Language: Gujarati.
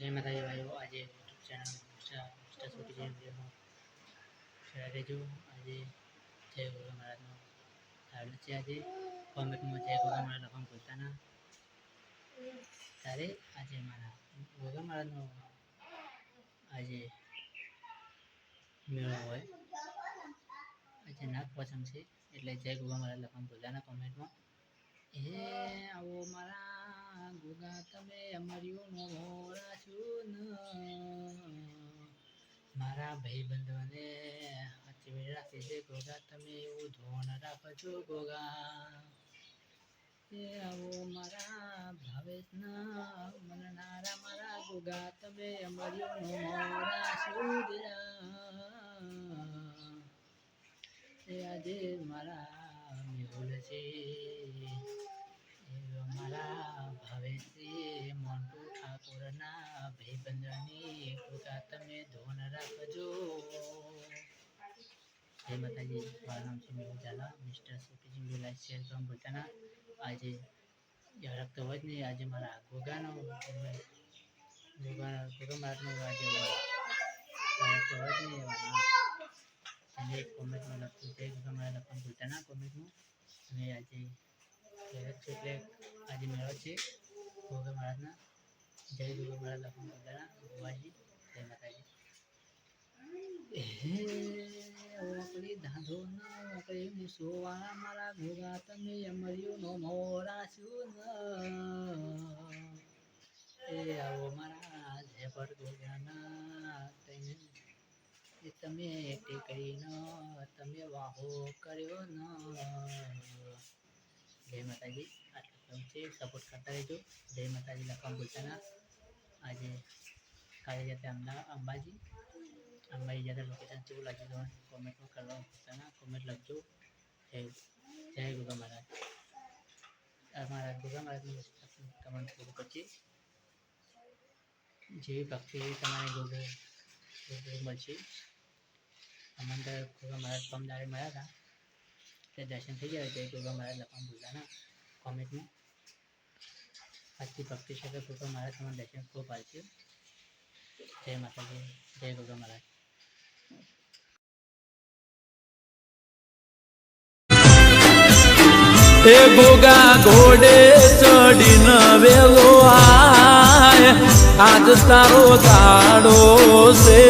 જય માતાજી ભાઈઓ, આજે યુટ્યુબ ચેનલ મિસ્ટર સોટી વિડીયોમાં શેર રહેજો. આજે જય ગોગા મહારાજનો ધાર્યું છે. આજે કોમેન્ટમાં જય ગોગા મહારાજ લખવાનું ભૂલતા ના. ત્યારે આજે મારા ગોગા મહારાજનો આજે મેળો હોય, આજે નાગ પંચમ છે, એટલે જય ગોગા મહારાજ લખવાનું ભૂલતા ના કોમેન્ટમાં. હે આવો મારા ગોગા તમે અમર્યુંનો મોરાશું ન, મારા ભાઈબંધોને સાચવી રાખે છે ગોગા, તમે એવું ધોન રાખજો ગોગા. હે આવો મારા ભાવેશના મનનારા મારા ગોગા, તમે અમર્યુંનો મોરાશું એ આજે મારા મેહુલ છે, મારા ભાવેશી મોન્ટુ ઠાકોરના ભાઈબંધની ગોગા, તમે ધોન રાખજો. જય માતાજી, મારું નામ છે મેહુલ ઝાલા. મિસ્ટર સોટી વિડીયો લાઈક શેર કરવાનું ભૂલતા ના. આજે ઝડપ તો હોય જ નહીં, આજે મારા ગોગાનો મહારાજનો આજે ઝડપ તો હોય જ નહીં. અને કોમેન્ટમાં લખતું જય ગોગા મહારાજ લખવાનું ભૂલતા ના કોમેન્ટમાં. અને આજે એટલે આજે મેળો છે ગોગા મહારાજના. જય ગોગા મહારાજ લખવાનું ભૂલતા ના ગોવાજી. જય માતાજી. હે ઓકળી ધાંધો ના ઓકળી મુસોવાળા મારા ગોગા, તમે અમર્યુંનો મોરાશું ન, એ આવો મારા ઝેપડ ગોગાના તમે ટેકરીનો તમે વાહો કર્યો ન. જય માતાજી. આટલું છે, સપોર્ટ કરતા રહેજો. જય માતાજી લખવાનું ભૂલતા ના. આજે કાલે જતા અંબાજી જતા લોકેશન કેવું લાગ્યું તમને કોમેન્ટમાં કરવાનું ભૂલતા ના. કોમેન્ટ લખજો. જય ગોગા મહારાજ. અમારા ગોગા મહારાજનું કમેન્ટ પૂરું પછી જેવી ભક્તિ એવી તમારે ગોગો મળશે. અમને તો ગોગા મહારાજ કમદારે મળ્યા હતા, તે દર્શન થઈ ગયા. જય ગોગા મહારાજ લખવાનું ભૂલતા ના કોમેન્ટમાં. આજથી ભક્તિ છે તો ગોગા મહારાજ તમારા દર્શન ખૂબ આવશે. જય માતાજી. જય ગોગા મહારાજ. એ ગોગા ઘોડે ચડીને વેલો આય, આજ તારો દાડો છે.